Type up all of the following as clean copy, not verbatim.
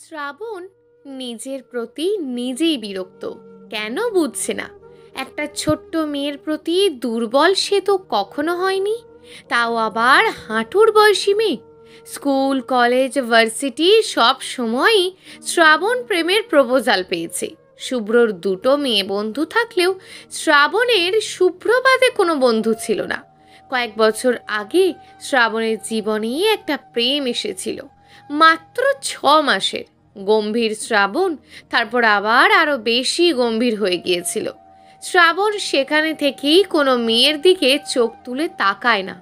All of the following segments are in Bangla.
শ্রাবণ নিজের প্রতি নিজেই বিরক্ত। কেন বুঝছে না? একটা ছোট্ট মেয়ের প্রতি দুর্বল সে তো কখনো হয়নি, তাও আবার হাঁটুর বয়সী মেয়ে। স্কুল, কলেজ, ভার্সিটি সব সময়ই শ্রাবণ প্রেমের প্রপোজাল পেয়েছে। শুভ্রর দুটো মেয়ে বন্ধু থাকলেও শ্রাবণের শুভ্র বাদে কোনো বন্ধু ছিল না। কয়েক বছর আগে শ্রাবণের জীবনে একটা প্রেম এসেছিল, মাত্র 6 মাসের। গম্ভীর শ্রাবণ তারপর আবার আরো বেশি গম্ভীর হয়ে গিয়েছিল। শ্রাবণ সেখানে থেকেই কোনো মেয়ের দিকে চোখ তুলে তাকায় না,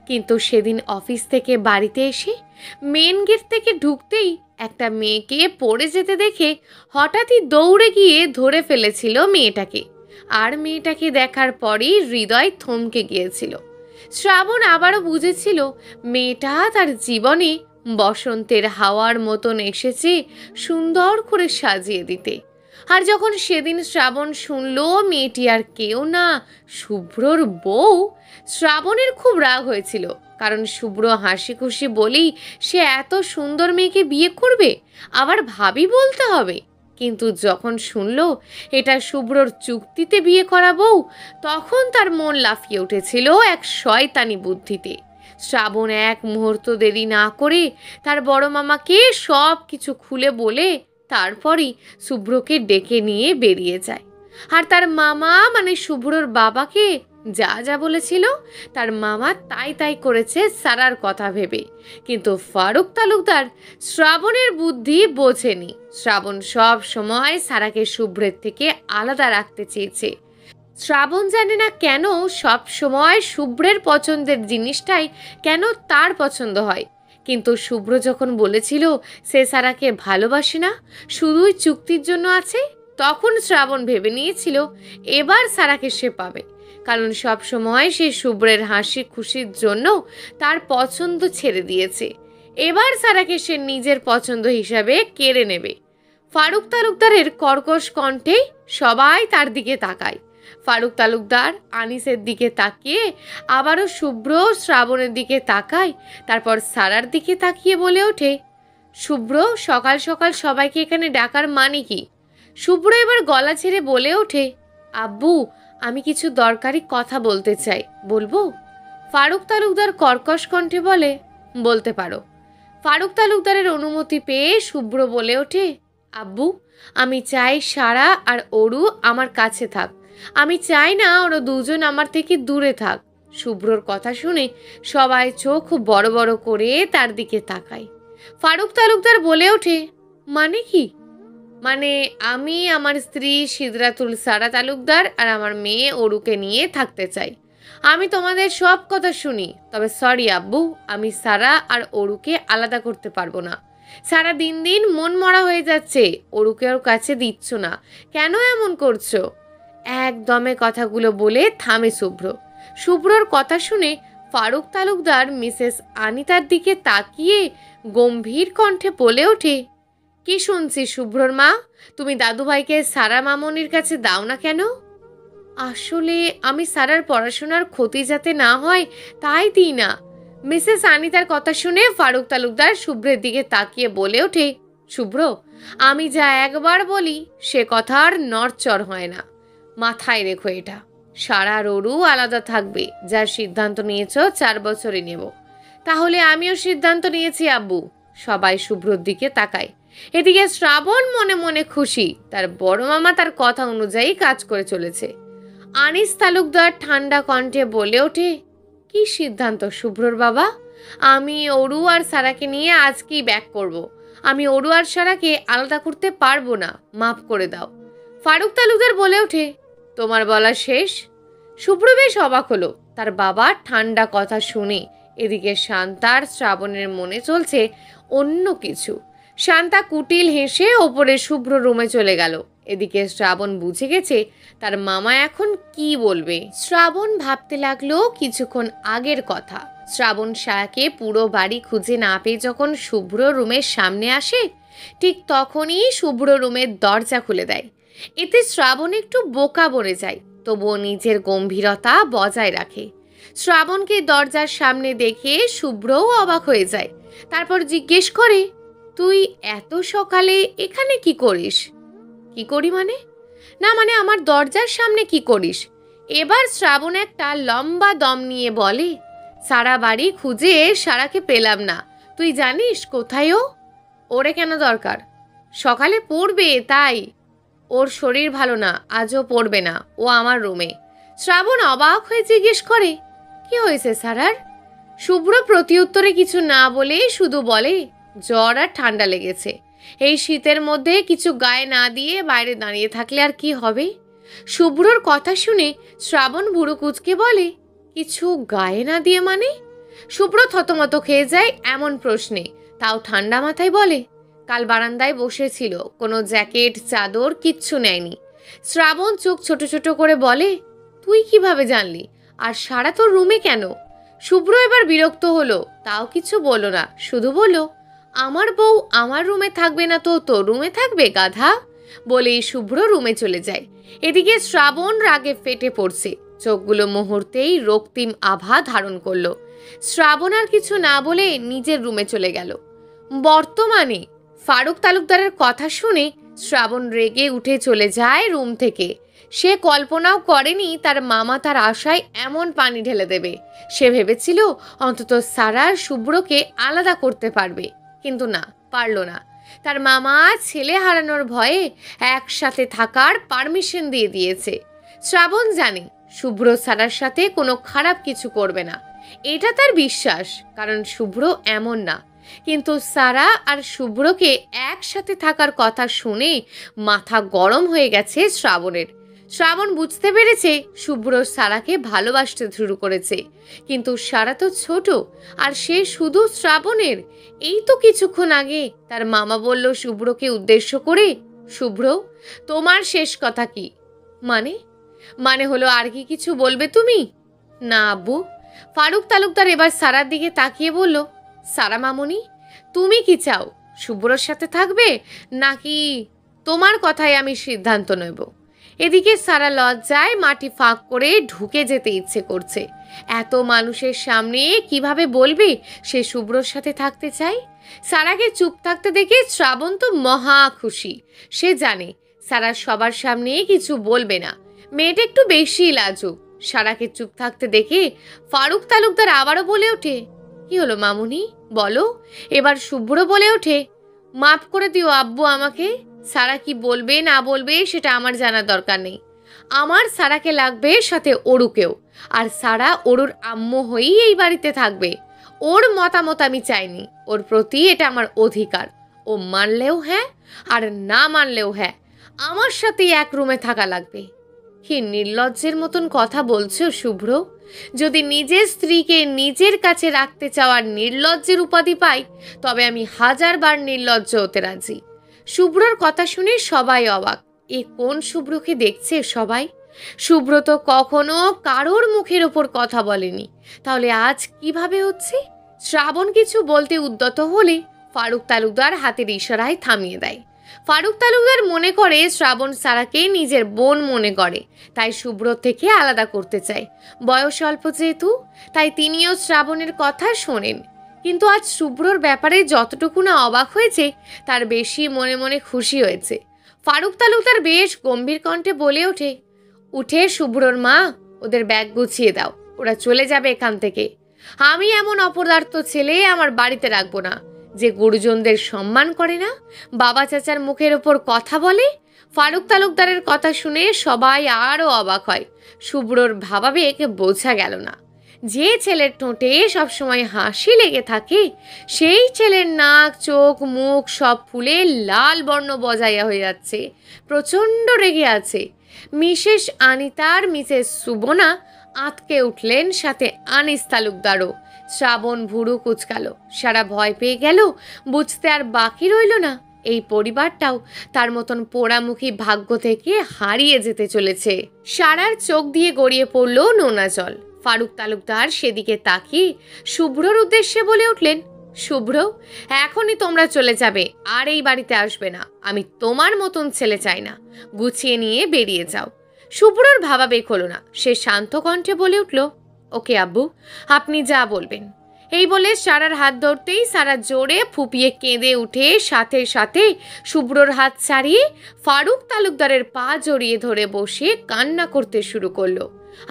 কিন্তু সেদিন অফিস থেকে বাড়িতে এসে মেন গেট থেকে ঢুকতেই একটা মেয়েকে পড়ে যেতে দেখে হঠাৎই দৌড়ে গিয়ে ধরে ফেলেছিল মেয়েটাকে। আর মেয়েটাকে দেখার পরেই হৃদয় থমকে গিয়েছিল। শ্রাবণ আবারও বুঝেছিল মেয়েটা তার জীবনে বসন্তের হাওয়ার মতন এসেছে সুন্দর করে সাজিয়ে দিতে। আর যখন সেদিন শ্রাবণ শুনল মেয়েটি আর কেউ না, শুভ্রর বউ, শ্রাবণের খুব রাগ হয়েছিল। কারণ শুভ্র হাসি খুশি বলেই সে এত সুন্দর মেয়েকে বিয়ে করবে, আবার ভাবি বলতে হবে। কিন্তু যখন শুনল এটা শুভ্রর চুক্তিতে বিয়ে করা বউ, তখন তার মন লাফিয়ে উঠেছিল এক শয়তানি বুদ্ধিতে। শ্রাবণ এক মুহূর্ত দেরি না করে তার বড় মামাকে সব কিছু খুলে বলে তারপরই শুভ্রকে ডেকে নিয়ে বেরিয়ে যায়। আর তার মামা মানে শুভ্রর বাবাকে যা যা বলেছিল তার মামা তাই তাই করেছে সারার কথা ভেবে। কিন্তু ফারুক তালুকদার শ্রাবণের বুদ্ধি বোঝেনি। শ্রাবণ সব সময় সারাকে শুভ্রের থেকে আলাদা রাখতে চেয়েছে। শ্রাবণ জানে না কেন সব সময় শুভ্রের পছন্দের জিনিসটাই কেন তার পছন্দ হয়। কিন্তু শুভ্র যখন বলেছিল সে সারাকে ভালোবাসে না, শুধুই চুক্তির জন্য আছে, তখন শ্রাবণ ভেবে নিয়েছিল এবার সারাকে সে পাবে। কারণ সব সময় সে শুভ্রের হাসি খুশির জন্য তার পছন্দ ছেড়ে দিয়েছে। এবার সারাকে সে নিজের পছন্দ হিসাবে কেড়ে নেবে। ফারুক তালুকদারের কর্কশ কণ্ঠে সবাই তার দিকে তাকায়। ফারুক তালুকদার আনিসের দিকে তাকিয়ে আবারও শুভ্র শ্রাবণের দিকে তাকায়, তারপর সারার দিকে তাকিয়ে বলে ওঠে, শুভ্র, সকাল সকাল সবাইকে এখানে ডাকার মানে কি? শুভ্র এবার গলা ছেড়ে বলে ওঠে, আব্বু, আমি কিছু দরকারি কথা বলতে চাই, বলবো? ফারুক তালুকদার কর্কশ কণ্ঠে বলে, বলতে পারো। ফারুক তালুকদারের অনুমতি পেয়ে শুভ্র বলে ওঠে, আব্বু, আমি চাই সারা আর অরু আমার কাছে থাক। আমি চাই না ওরা দুজন আমার থেকে দূরে থাক। শুভ্রর কথা শুনে সবাই চোখ বড় বড় করে তার দিকে তাকায়। ফারুক তালুকদার বলে ওঠে, মানে কি? মানে আমি আমার স্ত্রী সিদরাতুল সারা তালুকদার আর আমার মেয়ে অরুকে নিয়ে থাকতে চাই। আমি তোমাদের সব কথা শুনি, তবে সরি আব্বু, আমি সারা আর অরুকে আলাদা করতে পারবো না। সারা দিন দিন মন মরা হয়ে যাচ্ছে, অরুকে ওর কাছে দিচ্ছ না, কেন এমন করছো? একদমে কথাগুলো বলে থামে শুভ্র। শুভ্রর কথা শুনে ফারুক তালুকদার মিসেস আনিতার দিকে তাকিয়ে গম্ভীর কণ্ঠে বলে ওঠে, কি শুনছি শুভ্রর মা? তুমি দাদুভাইকে সারা মামনির কাছে দাও না কেন? আসলে আমি সারার পড়াশোনার ক্ষতি যাতে না হয় তাই দিই না। মিসেস আনিতার কথা শুনে ফারুক তালুকদার শুভ্রের দিকে তাকিয়ে বলে ওঠে, শুভ্র, আমি যা একবার বলি সে কথা আর নড়চড় হয় না। মাথায় রেখো এটা। সারা আর অরু আলাদা থাকবে, যার সিদ্ধান্ত নিয়েছ 4 বছরে নেব। তাহলে আমিও সিদ্ধান্ত নিয়েছি আব্বু। সবাই শুভ্রর দিকে তাকায়। এদিকে শ্রাবণ মনে মনে খুশি, তার বড় মামা তার কথা অনুযায়ী কাজ করে চলেছে। আনিস তালুকদার ঠান্ডা কণ্ঠে বলে ওঠে, কি সিদ্ধান্ত শুভ্রর বাবা? আমি অরু আর সারাকে নিয়ে আজকেই ব্যাক করব। আমি অরু আর সারাকে আলাদা করতে পারবো না, মাফ করে দাও। ফারুক তালুকদার বলে ওঠে, তোমার বলা শেষ? শুভ্র বেশ অবাক হলো তার বাবার ঠান্ডা কথা শুনে। এদিকে শান্তার শ্রাবণের মনে চলছে অন্য কিছু। শান্তা কুটিল হেসে ওপরে শুভ্র রুমে চলে গেল। এদিকে শ্রাবণ বুঝে গেছে তার মামা এখন কি বলবে। শ্রাবণ ভাবতে লাগলো কিছুক্ষণ আগের কথা। শ্রাবণ সারাকে পুরো বাড়ি খুঁজে না পেয়ে যখন শুভ্র রুমের সামনে আসে, ঠিক তখনই শুভ্র রুমের দরজা খুলে দেয়। এতে শ্রাবণ একটু বোকা বনে যায়, তবুও নিজের গম্ভীরতা বজায় রাখে। শ্রাবণকে দরজার সামনে দেখে শুভ্রও অবাক হয়ে যায়। তারপর জিজ্ঞেস করে, তুই এত সকালে এখানে কি করিস? কি করি মানে? না মানে আমার দরজার সামনে কি করিস? এবার শ্রাবণ একটা লম্বা দম নিয়ে বলে, সারা বাড়ি খুঁজে সারাকে পেলাম না, তুই জানিস কোথায় ও? ওরে কেন দরকার? সকালে পড়বে তাই। ওর শরীর ভালো না, আজও পড়বে না, ও আমার রুমে। শ্রাবণ অবাক হয়ে জিজ্ঞেস করে, কি হয়েছে সারার? শুভ্র প্রতিউত্তরে কিছু না বলে শুধু বলে, জ্বর আর ঠান্ডা লেগেছে। এই শীতের মধ্যে কিছু গায়ে না দিয়ে বাইরে দাঁড়িয়ে থাকলে আর কি হবে? শুভ্রর কথা শুনে শ্রাবণ বুড়ো কুচকে বলে, কিছু গায়ে না দিয়ে মানে? শুভ্র থতমত খেয়ে যায় এমন প্রশ্নে, তাও ঠান্ডা মাথায় বলে, কাল বারান্দায় বসেছিল, কোনো জ্যাকেট চাদর কিচ্ছু নেয়নি। শ্রাবণ চোখ ছোট ছোট করে বলে, তুই কিভাবে জানলি? আর সারা তোর রুমে কেন? শুভ্র এবার বিরক্ত হলো, তাও কিছু বলল না, শুধু বলল, আমার বউ আমার রুমে থাকবে না তো তোর রুমে থাকবে গাধা? বলেই শুভ্র রুমে চলে যায়। এদিকে শ্রাবণ রাগে ফেটে পড়ছে, চোখগুলো মুহূর্তেই রক্তিম আভা ধারণ করলো। শ্রাবণ আর কিছু না বলে নিজের রুমে চলে গেল। বর্তমানে ফারুক তালুকদারের কথা শুনে শ্রাবণ রেগে উঠে চলে যায় রুম থেকে। সে কল্পনাও করেনি তার মামা তার আশায় এমন পানি ঢেলে দেবে। সে ভেবেছিল অন্তত সারা শুভ্রকে আলাদা করতে পারবে, কিন্তু না, পারল না। তার মামা ছেলে হারানোর ভয়ে একসাথে থাকার পারমিশন দিয়ে দিয়েছে। শ্রাবণ জানে শুভ্র সারার সাথে কোনো খারাপ কিছু করবে না, এটা তার বিশ্বাস, কারণ শুভ্র এমন না। কিন্তু সারা আর শুভ্রকে একসাথে থাকার কথা শুনে মাথা গরম হয়ে গেছে শ্রাবণের। শ্রাবণ বুঝতে পেরেছে শুভ্র সারাকে ভালোবাসতে শুরু করেছে, কিন্তু সারা তো ছোট, আর সে শুধু শ্রাবণের। এই তো কিছুক্ষণ আগে তার মামা বলল শুভ্রকে উদ্দেশ্য করে, শুভ্র তোমার শেষ কথা কি? মানে মানে হলো আর কি কিছু বলবে তুমি? না আব্বু। ফারুক তালুকদার এবার সারার দিকে তাকিয়ে বলল, সারা মামুনি, তুমি কি চাও? শুভ্রর সাথে থাকবে নাকি তোমার কথায় আমি সিদ্ধান্ত নেব? এদিকে সারা লজ্জায় মাটি ফাঁক করে ঢুকে যেতে ইচ্ছে করছে। এত মানুষের সামনে কিভাবে বলবে সে শুভ্রর সাথে থাকতে চায়? সারাকে চুপ থাকতে দেখে শ্রাবণ তো মহা খুশি। সে জানে সারা সবার সামনে কিছু বলবে না, মেয়েটা একটু বেশি লাজুক। সারাকে চুপ থাকতে দেখে ফারুক তালুকদার আবারও বলে ওঠে, কি হলো মামুনি, বলো। এবার শুভ্র বলে ওঠে, মাফ করে দিও আব্বু আমাকে। সারা কি বলবে না বলবে সেটা আমার জানার দরকার নেই। আমার সারাকে লাগবে, সাথে অরুকেও। আর সারা অরুর আম্মু হয়েই এই বাড়িতে থাকবে। ওর মতামত আমি চাইনি, ওর প্রতি এটা আমার অধিকার। ও মানলেও হ্যাঁ, আর না মানলেও হ্যাঁ, আমার সাথেই এক রুমে থাকা লাগবে। কি নির্লজ্জের মতন কথা বলছো শুভ্র? যদি নিজের স্ত্রীকে নিজের কাছে রাখতে চাওয়ার নির্লজ্জের উপাধি পাই, তবে আমি 1000 বার নির্লজ্জ হতে রাজি। শুভ্রর কথা শুনে সবাই অবাক। এ কোন শুভ্রকে দেখছে সবাই? শুভ্র তো কখনো কারোর মুখের ওপর কথা বলেনি, তাহলে আজ কিভাবে হচ্ছে? শ্রাবণ কিছু বলতে উদ্যত হলে ফারুক তালুকদার হাতের ইশারায় থামিয়ে দেয়। ফারুক তালুকদার মনে করে শ্রাবণ সারাকে নিজের বোন মনে করে, তাই শুভ্র থেকে আলাদা করতে চায়। বয়স অল্প যেহেতু, তাই তিনিও শ্রাবণের কথা শোনেন। কিন্তু আজ শুভ্রর ব্যাপারে যতটুকু না অবাক হয়েছে, তার বেশি মনে মনে খুশি হয়েছে। ফারুক তালুকদার বেশ গম্ভীর কণ্ঠে বলে ওঠে, উঠে শুভ্রর মা, ওদের ব্যাগ গুছিয়ে দাও, ওরা চলে যাবে এখান থেকে। আমি এমন অপদার্থ ছেলে আমার বাড়িতে রাখবো না, যে গুরুজনদের সম্মান করে না, বাবা চাচার মুখের ওপর কথা বলে। ফারুক তালুকদারের কথা শুনে সবাই আরও অবাক হয়। শুভ্রর ভাবাবেগ বোঝা গেল না। যে ছেলের ঠোঁটে সবসময় হাসি লেগে থাকে, সেই ছেলের নাক চোখ মুখ সব ফুলে লাল বর্ণ বজায়া হয়ে যাচ্ছে, প্রচণ্ড রেগে আছে। মিসেস আনিতার মিসেস সুবনা আঁতকে উঠলেন, সাথে আনিস তালুকদারও। শ্রাবণ ভুরু কুচকালো, সারা ভয় পেয়ে গেল। বুঝতে আর বাকি রইল না এই পরিবারটাও তার মতন পোড়ামুখী ভাগ্য থেকে হারিয়ে যেতে চলেছে। সারার চোখ দিয়ে গড়িয়ে পড়ল নোনা জল। ফারুক তালুকদার সেদিকে তাকিয়ে শুভ্রর উদ্দেশ্যে বলে উঠলেন, শুভ্র, এখনই তোমরা চলে যাবে, আর এই বাড়িতে আসবে না। আমি তোমার মতন ছেলে চাই না, গুছিয়ে নিয়ে বেরিয়ে যাও। শুভ্রর ভাবাবেগ হলো না, সে শান্ত কণ্ঠে বলে উঠল, ওকে আব্বু, আপনি যা বলবেন। এই বলে সারার হাত ধরতেই সারা জোরে ফুপিয়ে কেঁদে উঠে সাথে সাথে শুভ্রর হাত ছাড়িয়ে ফারুক তালুকদারের পা জড়িয়ে ধরে বসে কান্না করতে শুরু করলো।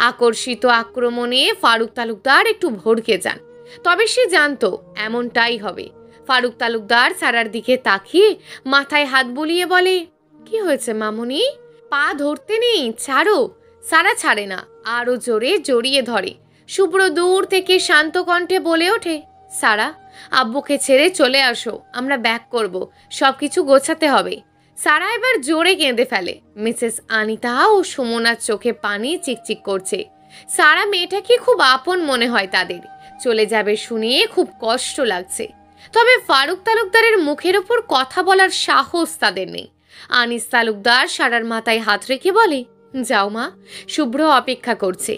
আকর্ষিত আক্রমণে ফারুক তালুকদার একটু ভড়কে যান, তবে সে জানতো এমনটাই হবে। ফারুক তালুকদার সারার দিকে তাকিয়ে মাথায় হাত বুলিয়ে বলে, কি হয়েছে মামুনি? পা ধরতে নেই, ছাড়ো। সারা ছাড়ে না, আরো জোরে জড়িয়ে ধরে। শুভ্র দূর থেকে শান্ত কণ্ঠে বলে ওঠে, সারা, আব্বুকে ছেড়ে চলে আসো, আমরা ব্যাক করব, সবকিছু গোছাতে হবে। সারা এবার জোরে কেঁদে ফেলে। মিসেস আনিতা ও সুমনার চোখে পানি চিকচিক করছে। সারা মেয়েটাকে খুব আপন মনে হয় তাদের। চলে যাবে শুনে খুব কষ্ট লাগছে, তবে ফারুক তালুকদারের মুখের ওপর কথা বলার সাহস তাদের নেই। আনিস তালুকদার সারার মাথায় হাত রেখে বলে, যাও মা, শুভ্র অপেক্ষা করছে।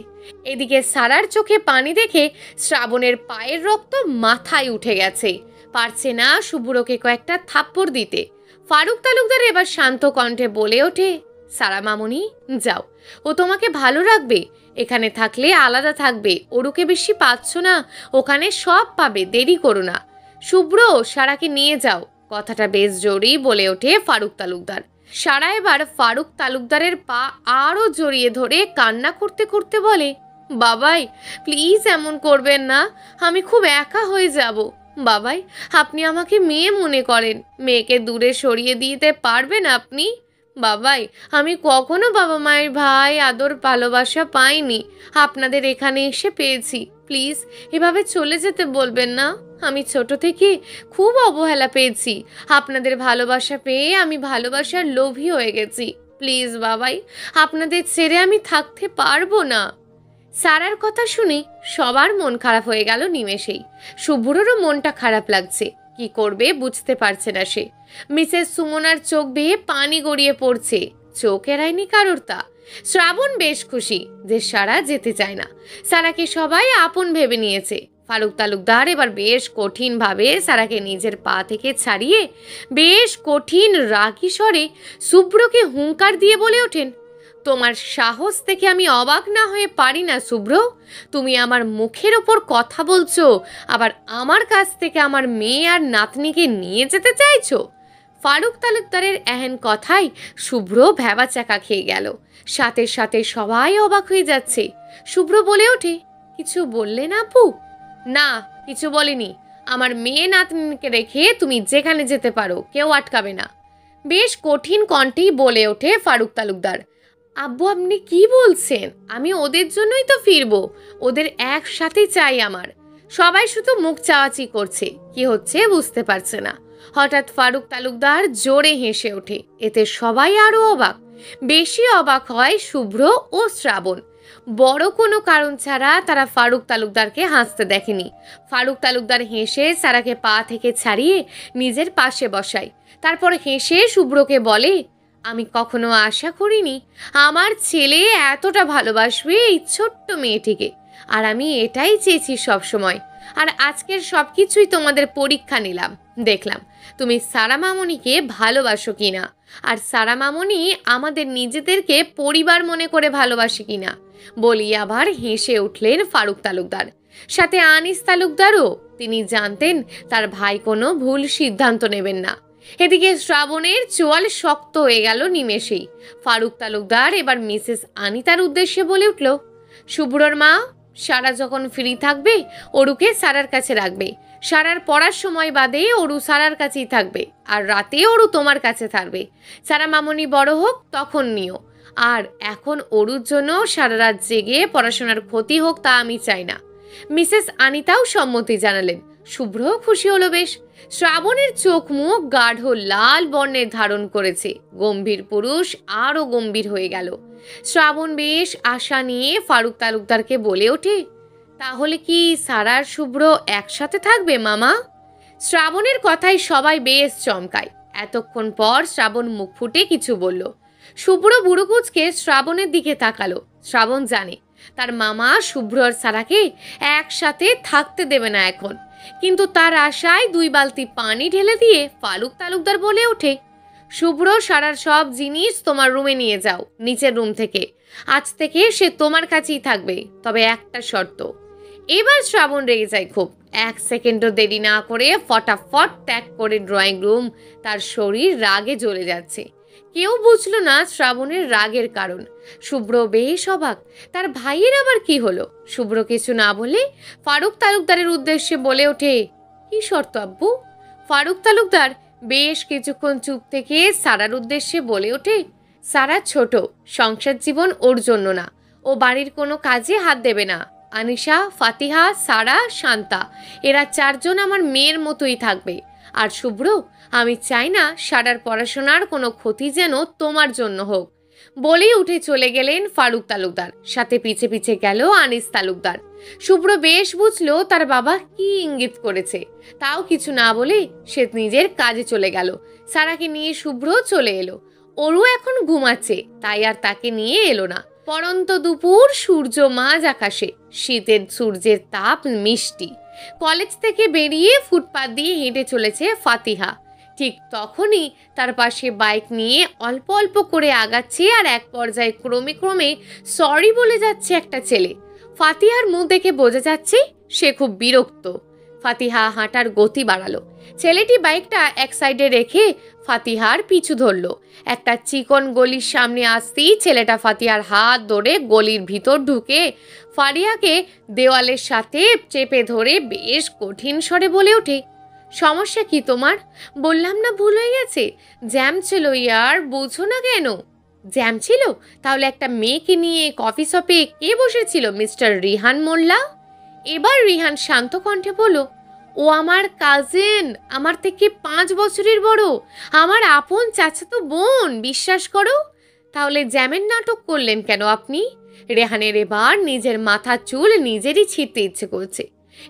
এদিকে সারার চোখে পানি দেখে শ্রাবণের পায়ের রক্ত মাথায় উঠে গেছে, পারছে না শুভ্রকে কয়েকটা থাপ্পড় দিতে। ফারুক তালুকদার এবার শান্ত কণ্ঠে বলে ওঠে, সারা মামুনি, যাও, ও তোমাকে ভালো রাখবে। এখানে থাকলে আলাদা থাকবে, ওরুকে বেশি পাচ্ছ না, ওখানে সব পাবে, দেরি করো না। শুভ্র, সারাকে নিয়ে যাও। কথাটা বেশ জোরেই বলে ওঠে ফারুক তালুকদার। সারা এবার ফারুক তালুকদারের পা আরো জড়িয়ে ধরে কান্না করতে করতে বলে, বাবাই, প্লিজ এমন করবেন না, আমি খুব একা হয়ে যাব। বাবাই, আপনি আমাকে মেয়ে মনে করেন, মেয়েকে দূরে সরিয়ে দিতে পারবেন আপনি? বাবাই, আমি কখনো বাবা মায়ের ভাই আদর ভালোবাসা পাইনি, আপনাদের এখানে এসে পেয়েছি। প্লিজ এভাবে চলে যেতে বলবেন না। আমি ছোট থেকে খুব অবহেলা পেয়েছি, আপনাদের ভালোবাসা পেয়ে আমি ভালোবাসার লোভী হয়ে গেছি। প্লিজ বাবাই, আপনাদের ছেড়ে আমি থাকতে পারবো না। সারার কথা শুনে সবার মন খারাপ হয়ে গেল নিমেষেই। শুভ্ররও মনটা খারাপ লাগছে, কি করবে বুঝতে পারছে না সে। মিসেস সুমনার চোখ বেয়ে পানি গড়িয়ে পড়ছে, চোখ এড়ায়নি কারোর তা। শ্রাবণ বেশ খুশি যে সারা যেতে চায় না, সারাকে সবাই আপন ভেবে নিয়েছে। ফারুক তালুকদার এবার বেশ কঠিন ভাবে সারাকে নিজের পা থেকে ছাড়িয়ে বেশ কঠিন রাগী স্বরে শুভ্রকে হুঙ্কার দিয়ে বলে ওঠেন, তোমার সাহস থেকে আমি অবাক না হয়ে পারি না শুভ্র। তুমি আমার মুখের ওপর কথা বলছো, আবার আমার কাছ থেকে আমার মেয়ে আর নাতনিকে নিয়ে যেতে চাইছো। ফারুক তালুকদারের এহেন কথায় শুভ্র ভ্যাবাচাকা খেয়ে গেল। সাথে সাথে সবাই অবাক হয়ে যাচ্ছে। শুভ্র বলে ওঠে, কিছু বললেন আপু? না, কিছু বলিনি। আমার মেয়ে নাতনিকে রেখে তুমি যেখানে যেতে পারো, কেউ আটকাবে না। বেশ কঠিন কণ্ঠেই বলে ওঠে ফারুক তালুকদার। আব্বু, আপনি কি বলছেন? আমি ওদের জন্যই তো ফিরবো, ওদের একসাথে চাই আমার। সবাই শুধু মুখ চাওয়াচি করছে, কি হচ্ছে বুঝতে পারছে না। হঠাৎ ফারুক তালুকদার জোরে হেসে ওঠে, এতে সবাই আরো অবাক। বেশি অবাক হয় শুভ্র ও শ্রাবণ। বড় কোনো কারণ ছাড়া তারা ফারুক তালুকদারকে হাসতে দেখেনি। ফারুক তালুকদার হেসে সারাকে পা থেকে ছাড়িয়ে নিজের পাশে বসায়, তারপর হেসে শুভ্রকে বলে, আমি কখনো আশা করিনি আমার ছেলে এতটা ভালোবাসবে এই ছোট্ট মেয়েটিকে, আর আমি এটাই চেয়েছি সব সময়। আর আজকের সব কিছুই তোমাদের পরীক্ষা নিলাম, দেখলাম তুমি সারা মামুনিকে ভালোবাসো কিনা, আর সারা মামুনি আমাদের নিজেদেরকে পরিবার মনে করে ভালোবাসে কিনা। বলি আবার হেসে উঠলেন ফারুক তালুকদার। সাথে আনিস তালুকদারও, তিনি জানতেন তার ভাই কোনো ভুল সিদ্ধান্ত নেবেন না। এদিকে শ্রাবণের চোয়াল শক্ত হয়ে গেল নিমেষেই। ফারুক তালুকদার এবার মিসেস আনিতার উদ্দেশ্যে বলে উঠল, শুভ্রর মা, সারা যখন ফ্রি থাকবে অরুকে সারার কাছে রাখবে। সারার পড়ার সময় বাদে অরু সারার কাছেই থাকবে, আর রাতে অরু তোমার কাছে থাকবে। সারা মামুনি বড় হোক তখন নিও। আর এখন অরুর জন্য সারা রাত জেগে পড়াশোনার ক্ষতি হোক তা আমি চাই না। মিসেস আনিতাও সম্মতি জানালেন। শুভ্র খুশি হলো বেশ। শ্রাবণের চোখ মুখ গাঢ় লাল বর্ণের ধারণ করেছে। গম্ভীর পুরুষ আরো গম্ভীর হয়ে গেল। শ্রাবণ বেশ আশা নিয়ে ফারুক তালুকদারকে বলে ওঠে, তাহলে কি সারার শুভ্র একসাথে থাকবে মামা? শ্রাবণের কথায় সবাই বেশ চমকায়। এতক্ষণ পর শ্রাবণ মুখ ফুটে কিছু বলল। শুভ্র বুড়োকুচকে শ্রাবণের দিকে তাকালো। শ্রাবণ জানে তার মামা শুভ্র আর সারাকে একসাথে থাকতে দেবে না এখন, কিন্তু তার আশায় 2 বালতি পানি ঢেলে দিয়ে ফারুক তালুকদার বলে ওঠে, শুভ্র সারার সব জিনিস তোমার রুমে নিয়ে যাও, নিচের রুম থেকে। আজ থেকে সে তোমার কাছেই থাকবে, তবে একটা শর্ত, এবার শ্রাবণ রেগে যায় খুব। 1 সেকেন্ডও দেরি না করে ফটাফট ত্যাগ করে ড্রয়িং রুম। তার শরীর রাগে জ্বলে যাচ্ছে। কেউ বুঝলো না শ্রাবণের রাগের কারণ। শুভ্র বেশ অবাক, তার ভাইয়ের আবার কি হলো। শুভ্র কিছু না বলে ফারুক তালুকদারের উদ্দেশ্যে বলে ওঠে, কি শর্ত আব্বু? ফারুক তালুকদার বেশ কিছুক্ষণ চুপ থেকে সারার উদ্দেশ্যে বলে ওঠে, সারা ছোট, সংসার জীবন ওর জন্য না, ও বাড়ির কোনো কাজে হাত দেবে না। আনিশা, ফাতিহা, সারা, শান্তা, এরা 4 জন আমার মেয়ের মতোই থাকবে। আর শুভ্র, আমি চাই না সারার পড়াশোনার কোনো ক্ষতি যেন তোমার জন্য হোক। বলেই উঠে চলে গেলেন ফারুক তালুকদার, সাথে পিছে পিছে গেল আনিস তালুকদার। শুভ্র বেশ বুঝলো তার বাবা কি ইঙ্গিত করেছে, তাও কিছু না বলে সে নিজের কাজে চলে গেল। সারাকে নিয়ে শুভ্র চলে এলো। ওরও এখন ঘুমাচ্ছে, তাই আর তাকে নিয়ে এলো না। পরন্ত দুপুর, সূর্য মাঝ আকাশে, শীতের সূর্যের তাপ মিষ্টি। কলেজ থেকে বেরিয়ে ফুটপাত দিয়ে হেঁটে চলেছে ফাতিহা। ঠিক তখনই তার পাশে বাইক নিয়ে অল্প অল্প করে আগাচ্ছে আর এক পর্যায়ে ক্রমে ক্রমে সরি বলে যাচ্ছে একটা ছেলে। ফাতিহার মুখ দেখে বোঝা যাচ্ছে সে খুব বিরক্ত। ফাতিহা হাঁটার গতি বাড়ালো। ছেলেটি বাইকটা এক সাইডে রেখে ফাতিহার পিছু ধরলো। একটা চিকন গলির সামনে আসতেই ছেলেটা ফাতিহার হাত ধরে গলির ভিতর ঢুকে ফারিয়াকে দেওয়ালের সাথে চেপে ধরে বেশ কঠিন স্বরে বলে ওঠে, সমস্যা কি তোমার? বললাম না ভুল হয়ে গেছে, জ্যাম ছিল ইয়ার, বুঝো না কেন? জ্যাম ছিল? তাহলে একটা মেয়েকে নিয়ে কফি শপে কে বসেছিল? মিস্টার রিহান মোল্লা। এবার রিহান শান্ত কণ্ঠে বলল, ও আমার কাজিন, আমার থেকে 5 বছরের বড়, আমার আপন চাচাতো বোন, বিশ্বাস করো। তাহলে জ্যামের নাটক করলেন কেন আপনি? রেহানের এবার নিজের মাথার চুল নিজেরই ছিঁড়তে ইচ্ছে করছে।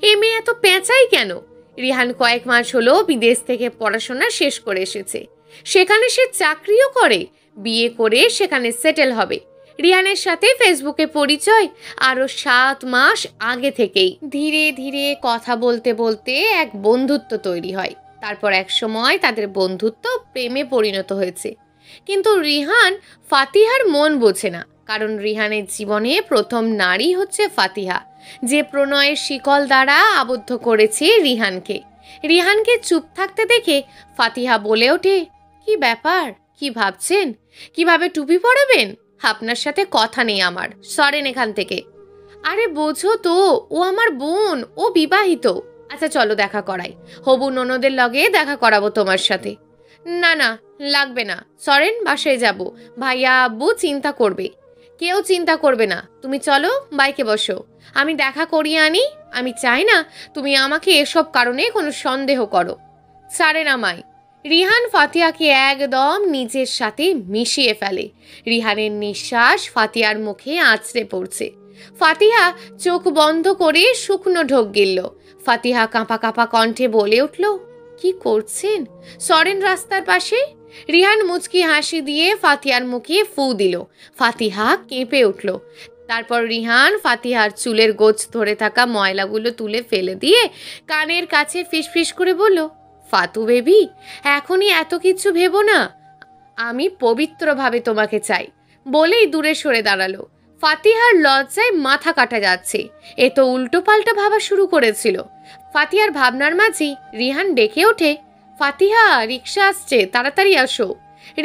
এ মেয়ে এত পেঁচাই কেন? রিহান কয়েক মাস হলো বিদেশ থেকে পড়াশোনা শেষ করে এসেছে। সেখানে সে চাকরিও করে, বিয়ে করে সেখানে সেটেল হবে। রিহানের সাথে ফেসবুকে পরিচয় আরও 7 মাস আগে থেকেই। ধীরে ধীরে কথা বলতে বলতে এক বন্ধুত্ব তৈরি হয়। তারপর এক সময় তাদের বন্ধুত্ব প্রেমে পরিণত হয়েছে। কিন্তু রিহান ফাতিহার মন বোঝে না, কারণ রিহানের জীবনে প্রথম নারী হচ্ছে ফাতিহা, যে প্রণয়ের শিকল দ্বারা আবদ্ধ করেছে রিহানকে। রিহানকে চুপ থাকতে দেখে ফাতিহা বলে ওঠে, কি ব্যাপার, কি ভাবছেন? কিভাবে টুপি পরাবেন? আপনার সাথে কথা নেই আমার, সরেন এখান থেকে। আরে বোঝো তো, ও আমার বোন, ও বিবাহিত। আচ্ছা চলো দেখা করাই, হবু ননদের লগে দেখা করাবো তোমার সাথে। না না, লাগবে না, সরেন, বাসায় যাব। ভাইয়া আব্বু চিন্তা করবে। কেউ চিন্তা করবে না, তুমি চলো, বাইকে বসো, আমি দেখা করিয়ে আনি। আমি চাই না তুমি আমাকে এসব কারণে কোনো সন্দেহ করো। ছাড়েন আমায়। রিহান ফাতিহাকে একদম নিজের সাথে মিশিয়ে ফেলে। রিহানের নিঃশ্বাস ফাতিহার মুখে আছড়ে পড়ছে। ফাতিহা চোখ বন্ধ করে শুকনো ঢোক গিলল। ফাতিহা কাঁপা কাঁপা কণ্ঠে বলে উঠল, কি করছেন? সরেন রাস্তার পাশে। রিহান মুচকি হাসি দিয়ে ফাতিহার মুখে ফু দিল। ফাতিহা কেঁপে উঠল। তারপর রিহান ফাতিহার চুলের গোছ ধরে থাকা ময়লাগুলো তুলে ফেলে দিয়ে কানের কাছে ফিসফিস করে বলল, ফাতু বেবি, এখনই এত কিছু ভেবো না, আমি পবিত্রভাবে তোমাকে চাই। বলেই দূরে সরে দাঁড়ালো। ফাতিহার লজ্জায় মাথা কাটা যাচ্ছে। এ তো উল্টো পাল্টা ভাবা শুরু করেছিল। ফাতিহার ভাবনার মাঝে রিহান ডেকে ওঠে, ফাতিহা, রিক্সা আসছে, তাড়াতাড়ি আসো।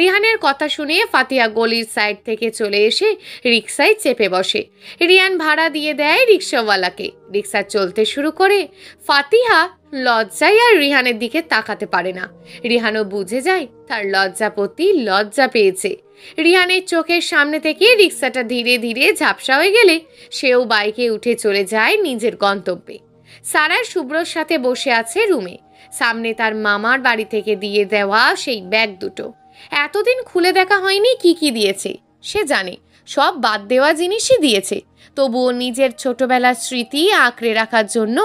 রিহানের কথা শুনে ফাতিহা গলির সাইড থেকে চলে এসে রিক্সায় চেপে বসে। রিহান ভাড়া দিয়ে দেয় রিক্সাওয়ালাকে। রিক্সা চলতে শুরু করে। ফাতিহা লজ্জায় আর রিহানের দিকে তাকাতে পারে না। রিহানও বুঝে যায় তার লজ্জাপতি লজ্জা পেয়েছে। রিহানের চোখের সামনে থেকে রিক্সাটা ধীরে ধীরে ঝাপসা হয়ে গেলে সেও বাইকে উঠে চলে যায় নিজের গন্তব্যে। সারা শুভ্রর সাথে বসে আছে রুমে। সামনে তার মামার বাড়ি থেকে দিয়ে দেওয়া সেই ব্যাগ দুটো। এতদিন খুলে দেখা হয়নি কি কি দিয়েছে। সে জানে সব বাদ দেওয়া জিনিসই দিয়েছে, তবুও নিজের ছোটবেলার স্মৃতি আঁকড়ে রাখার জন্য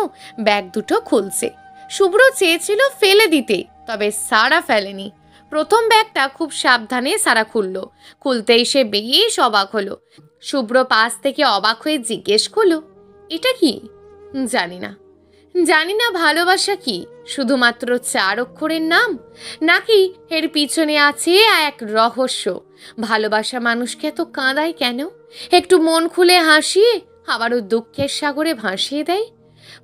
ব্যাগ দুটো খুলছে। শুভ্র চেয়েছিল ফেলে দিতে, তবে সারা ফেলেনি। প্রথম ব্যাগটা খুব সাবধানে সারা খুলল। খুলতেই সে বেশ অবাক হলো। শুভ্র পাশ থেকে অবাক হয়ে জিজ্ঞেস করলো, এটা কি? জানি না ভালোবাসা কি শুধুমাত্র 4 অক্ষরের নাম, নাকি এর পিছনে আছে এক রহস্য। ভালোবাসা মানুষকে এত কাঁদায় কেন? একটু মন খুলে হাসিয়ে আবারও দুঃখের সাগরে ভাসিয়ে দেয়।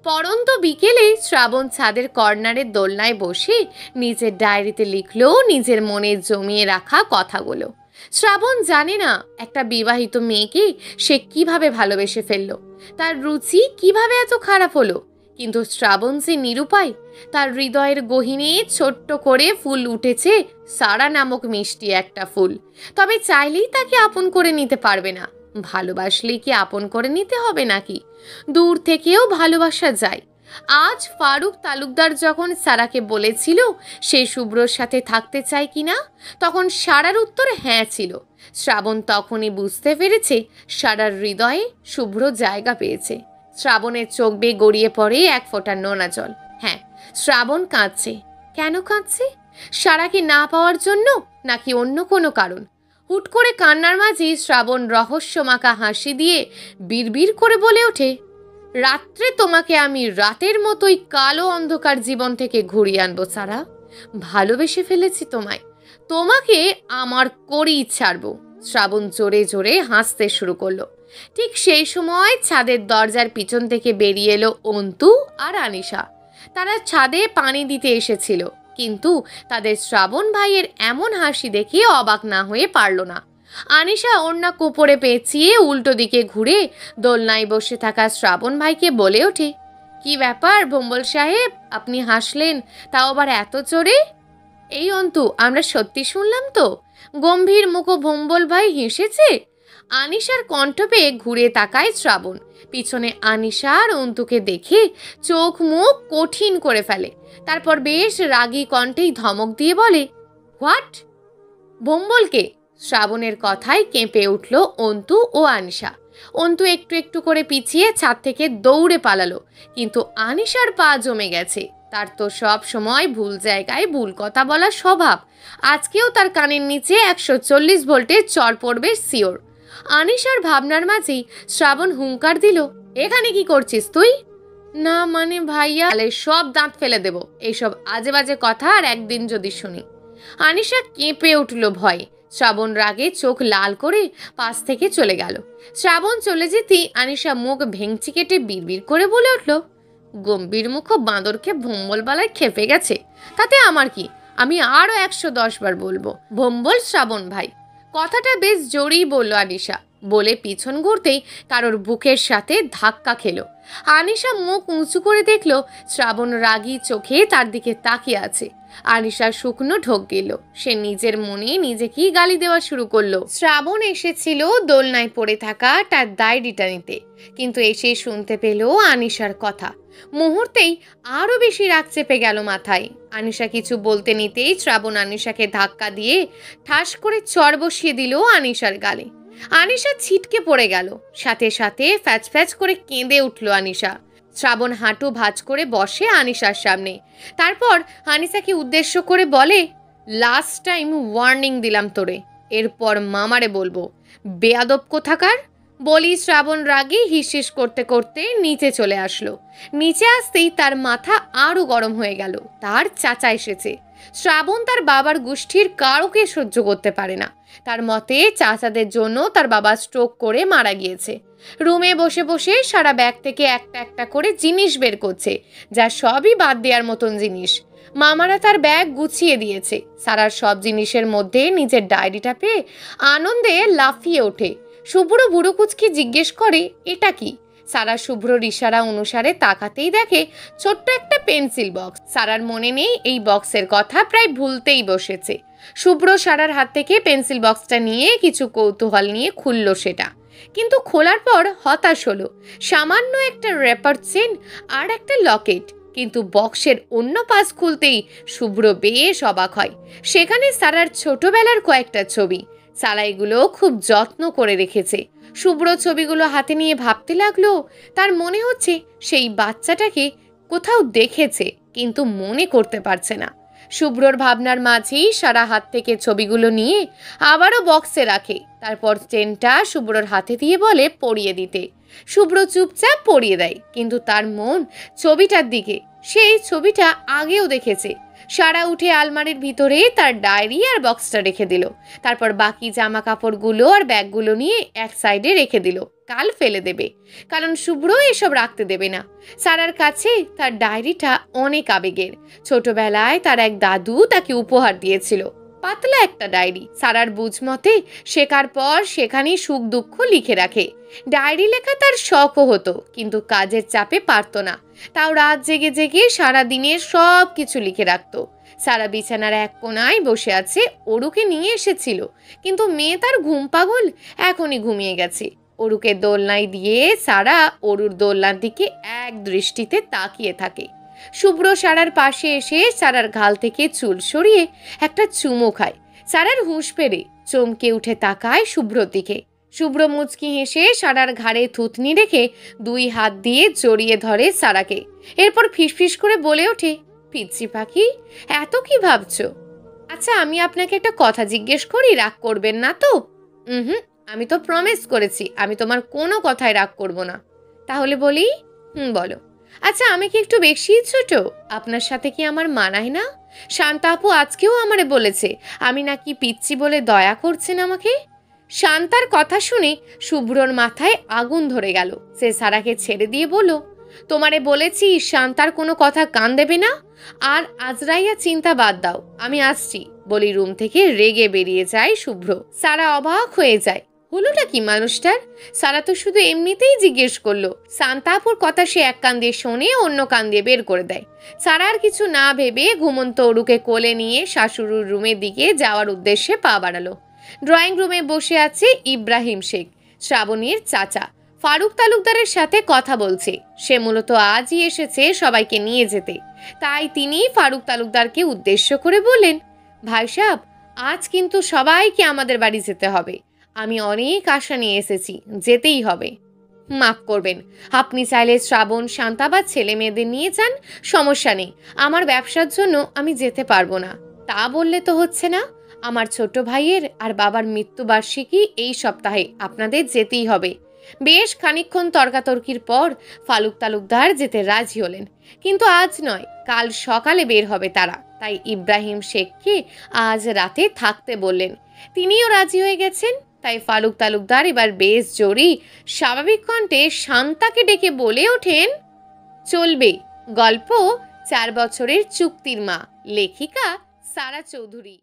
পরন্ত বিকেলে শ্রাবণ ছাদের কর্নারের দোলনায় বসে নিজের ডায়েরিতে লিখল নিজের মনে জমিয়ে রাখা কথাগুলো। শ্রাবণ জানে না একটা বিবাহিত মেয়েকে সে কিভাবে ভালোবেসে ফেললো, তার রুচি কিভাবে এত খারাপ হলো। কিন্তু শ্রাবণ যে নিরুপায়। তার হৃদয়ের গহীনে ছোট্ট করে ফুল উঠেছে সারা নামক মিষ্টি একটা ফুল। তবে চাইলেই তাকে আপন করে নিতে পারবে না। ভালোবাসলেই কি আপন করে নিতে হবে নাকি? দূর থেকেও ভালোবাসা যায়। আজ ফারুক তালুকদার যখন সারাকে বলেছিল সে শুভ্রর সাথে থাকতে চায় কিনা, তখন সারার উত্তর হ্যাঁ ছিল। শ্রাবণ তখনই বুঝতে পেরেছে সারার হৃদয়ে শুভ্র জায়গা পেয়েছে। শ্রাবণের চোখ বেয়ে গড়িয়ে পড়ে এক ফোঁটা নোনা জল। হ্যাঁ, শ্রাবণ কাঁদছে। কেন কাঁদছে? সারাকে না পাওয়ার জন্য, নাকি অন্য কোনো কারণ? হুট করে কান্নার মাঝে শ্রাবণ রহস্যমাখা হাসি দিয়ে বিড়বিড় করে বলে ওঠে, রাত্রে তোমাকে আমি রাতের মতোই কালো অন্ধকার জীবন থেকে ঘুরিয়ে আনবো সারা। ভালোবেসে ফেলেছি তোমায়, তোমাকে আমার করেই ছাড়বো। শ্রাবণ জোরে জোরে হাসতে শুরু করলো। ঠিক সেই সময় ছাদের দরজার পিছন থেকে বেরিয়ে এলো অন্তু আর আনিশা। তারা ছাদে পানি দিতে এসেছিল, কিন্তু তাদের শ্রাবণ ভাইয়ের এমন হাসি দেখে অবাক না হয়ে পারল না। আনিশা ওড়না কোপরে পেঁচিয়ে উল্টো দিকে ঘুরে দোলনায় বসে থাকা শ্রাবণ ভাইকে বলে ওঠে, কি ব্যাপার ভম্বল সাহেব, আপনি হাসলেন, তাও আবার এত জোরে? এই অন্তু, আমরা সত্যি শুনলাম তো? গম্ভীর মুখ ভম্বল ভাই হেসেছে। আনিশার কণ্ঠ পেয়ে ঘুরে তাকায় শ্রাবণ। পিছনে আনিশা আর অন্তুকে দেখে চোখ মুখ কঠিন করে ফেলে। তারপর বেশ রাগী কণ্ঠেই ধমক দিয়ে বলে, হোয়াট? ভম্বলকে? শ্রাবণের কথায় কেঁপে উঠল অন্তু ও আনিশা। অন্তু একটু একটু করে পিছিয়ে ছাদ থেকে দৌড়ে পালালো, কিন্তু আনিশার পা জমে গেছে। তার তো সব সময় ভুল জায়গায় ভুল কথা বলার স্বভাব। আজকেও তার কানের নিচে 140 ভোল্টের চর পড়বে শিওর। আনিশার ভাবনার মাঝেই শ্রাবণ হুঙ্কার দিল, এখানে কি করছিস তুই? না মানে ভাইয়া, সব দাঁত ফেলে দেব এইসব আজে বাজে কথা আর একদিন যদি শুনি। আনিশা কেঁপে উঠল ভয়ে। শ্রাবণ রাগে চোখ লাল করে পাশ থেকে চলে গেল। শ্রাবণ চলে যেতেই আনিশা মুখ ভেঙচি কেটে বিড়বিড় করে বলে উঠল, গম্ভীর মুখ বাঁদরকে ভম্বলবালায় খেপে গেছে, তাতে আমার কি? আমি আরো 110 বার বলবো, ভম্বল শ্রাবণ ভাই। কথাটা বেশ জোরেই বলল আনিশা। বলে পিছন ঘুরতেই কারোর বুকের সাথে ধাক্কা খেলো। আনিশা মুখ উঁচু করে দেখলো শ্রাবণ রাগী চোখে তার দিকে তাকিয়ে আছে। আনিশা শুকনো ঢোক গেল। সে নিজের মনে নিজেকেই গালি দেওয়া শুরু করলো। শ্রাবণ এসেছিল দোলনায় পড়ে থাকা তার ডায়েরিটা নিতে, কিন্তু এসে শুনতে পেল আনিশার কথা। মুহূর্তেই আরো বেশি রাগ চেপে গেল মাথায়। আনিশা কিছু বলতে নিতেই শ্রাবণ আনিশাকে ধাক্কা দিয়ে ঠাস করে চর বসিয়ে দিল আনিশার গালে। আনিশা ছিটকে পড়ে গেল। সাথে সাথে ফ্যাচ ফ্যাচ করে কেঁদে উঠল আনিশা। শ্রাবণ হাঁটু ভাঁজ করে বসে আনিশার সামনে। তারপর আনিশাকে উদ্দেশ্য করে বলে, লাস্ট টাইম ওয়ার্নিং দিলাম তোরে, এরপর মামারে বলবো, বেয়াদব কোথাকার। বলি শ্রাবণ রাগে হিসিস করতে করতে নিচে চলে আসলো। নিচে আসতেই তার মাথা আরো গরম হয়ে গেল। তার চাচা এসেছে। শ্রাবণ তার বাবার গোষ্ঠীর কারোকে সহ্য করতে পারে না। তার মতে চাচাদের জন্য তার বাবা স্ট্রোক করে মারা গিয়েছে। রুমে বসে বসে সারা ব্যাগ থেকে একটা একটা করে জিনিস বের করছে, যা সবই বাদ দেওয়ার মতন জিনিস। মামারা তার ব্যাগ গুছিয়ে দিয়েছে। সারার সব জিনিসের মধ্যে নিজের ডায়েরিটা পেয়ে আনন্দে লাফিয়ে ওঠে। শুভ্র বুড়ো কুচকে জিজ্ঞেস করে, এটা কি? সারা শুভ্রর ইশারা অনুসারে তাকাতেই দেখে ছোট্ট একটা পেন্সিল বক্স। সারার মনে নেই এই বক্সের কথা, প্রায় ভুলতেই বসেছে। শুভ্র সারার হাত থেকে পেন্সিল বক্সটা নিয়ে কিছু কৌতূহল নিয়ে খুলল সেটা, কিন্তু খোলার পর হতাশ হলো। সামান্য একটা র্যাপার চেন আর একটা লকেট, কিন্তু বক্সের অন্য পাশ খুলতেই শুভ্র বেশ অবাক হয়। সেখানে সারার ছোটবেলার কয়েকটা ছবি। সারা এগুলো খুব যত্ন করে রেখেছে। শুভ্র ছবিগুলো হাতে নিয়ে ভাবতে লাগলো, তার মনে হচ্ছে সেই বাচ্চাটাকে কোথাও দেখেছে, কিন্তু মনে করতে পারছে না। শুভ্রর ভাবনার মাঝেই সারা হাত থেকে ছবিগুলো নিয়ে আবারও বক্সে রাখে। তারপর চেনটা শুভ্রর হাতে দিয়ে বলে পরিয়ে দিতে। শুভ্র চুপচাপ পরিয়ে দেয়, কিন্তু তার মন ছবিটার দিকে। সেই ছবিটা আগেও দেখেছে। সারা উঠে আলমারির ভিতরে তার ডায়েরি আর বক্সটা রেখে দিল। তারপর বাকি জামা কাপড়গুলো আর ব্যাগগুলো নিয়ে এক সাইডে রেখে দিল। কাল ফেলে দেবে, কারণ শুভ্র এসব রাখতে দেবে না। সারার কাছে তার ডায়েরিটা অনেক আবেগের। ছোটবেলায় তার এক দাদু তাকে উপহার দিয়েছিল, পাতলা একটা ডায়েরি। সারার বুঝ মতে শেখার পর সেখানেই সুখ দুঃখ লিখে রাখে। ডায়েরি লেখা তার শখও হতো, কিন্তু কাজের চাপে পারতো না। তাও রাত জেগে জেগে সারা দিনের সব কিছু লিখে রাখতো। সারা বিছানার এক কোণায় বসে আছে, অরুকে নিয়ে এসেছিল, কিন্তু মেয়ে তার ঘুম পাগল, এখনই ঘুমিয়ে গেছে। অরুকে দোলনায় দিয়ে সারা অরুর দোলনার দিকে এক দৃষ্টিতে তাকিয়ে থাকে। শুভ্র সারার পাশে এসে সারার গাল থেকে চুল সরিয়ে একটা চুমো খায়। সারার হুঁশ ফেরে, চমকে উঠে তাকায় শুভ্রর দিকে। শুভ্র মুচকি হেসে সারার ঘাড়ে থুতনি রেখে 2 হাত দিয়ে জড়িয়ে ধরে সারাকে। এরপর ফিসফিস করে বলে ওঠে, পিচ্চি পাখি, এত কি ভাবছো? আচ্ছা, আমি আপনাকে একটা কথা জিজ্ঞেস করি, রাগ করবেন না তো? হুম, আমি তো প্রমিস করেছি আমি তোমার কোনো কথায় রাগ করব না। তাহলে বলি? বলো। আচ্ছা, আমি কি একটু বেশি ছোট? আপনার সাথে কি আমার মানায় না? শান্তা আপু আজকেও আমারে বলেছে আমি নাকি পিচ্চি বলে দয়া করছেন আমাকে। শান্তার কথা শুনে শুভ্রর মাথায় আগুন ধরে গেল। সে সারাকে ছেড়ে দিয়ে বলল, তোমারে বলেছি শান্তার কোনো কথা কান দেবে না। আর আজরাইয়া চিন্তা বাদ দাও, আমি আসছি বলি রুম থেকে রেগে বেরিয়ে যায় শুভ্র। সারা অবাক হয়ে যায়, হলোটা কি মানুষটার? সারা তো শুধু এমনিতেই জিজ্ঞেস করলো। শান্তাপুর কথা সে এক কান দিয়ে শোনে, অন্য কান দিয়ে বের করে দেয়। সারা আর কিছু না ভেবে ঘুমন্ত অরুকে কোলে নিয়ে শাশুড়ির রুমের দিকে যাওয়ার উদ্দেশ্যে পা বাড়ালো। ড্রয়িং রুমে বসে আছে ইব্রাহিম শেখ, শ্রাবণীর চাচা। ফারুক তালুকদারের সাথে কথা বলছে। সে মূলত আজই এসেছে সবাইকে নিয়ে যেতে, তাই তিনি ফারুক তালুকদারকে উদ্দেশ্য করে বললেন, ভাই সাহেব, আজ কিন্তু সবাইকে আমাদের বাড়ি যেতে হবে। আমি অনেক আশা নিয়ে এসেছি, যেতেই হবে। মাফ করবেন, আপনি চাইলে শ্রাবণ, শান্তা বা ছেলে মেয়েদের নিয়ে যান, সমস্যা নেই। আমার ব্যবসার জন্য আমি যেতে পারবো না। তা বললে তো হচ্ছে না। আমার ছোট ভাইয়ের আর বাবার মৃত্যুবার্ষিকী এই সপ্তাহে, আপনাদের যেতেই হবে। বেশ খানিকক্ষণ তর্কাতর্কির পর ফারুক তালুকদার যেতে রাজি হলেন, কিন্তু আজ নয়, কাল সকালে বের হবে তারা। তাই ইব্রাহিম শেখকে আজ রাতে থাকতে বললেন। তিনিও রাজি হয়ে গেছেন। তাই ফারুক তালুকদার এবার বেশ জোরে স্বাভাবিক কণ্ঠে শান্তাকে ডেকে বলে ওঠেন, চলবে গল্প 4 বছরের চুক্তির মা, লেখিকা সারা চৌধুরী।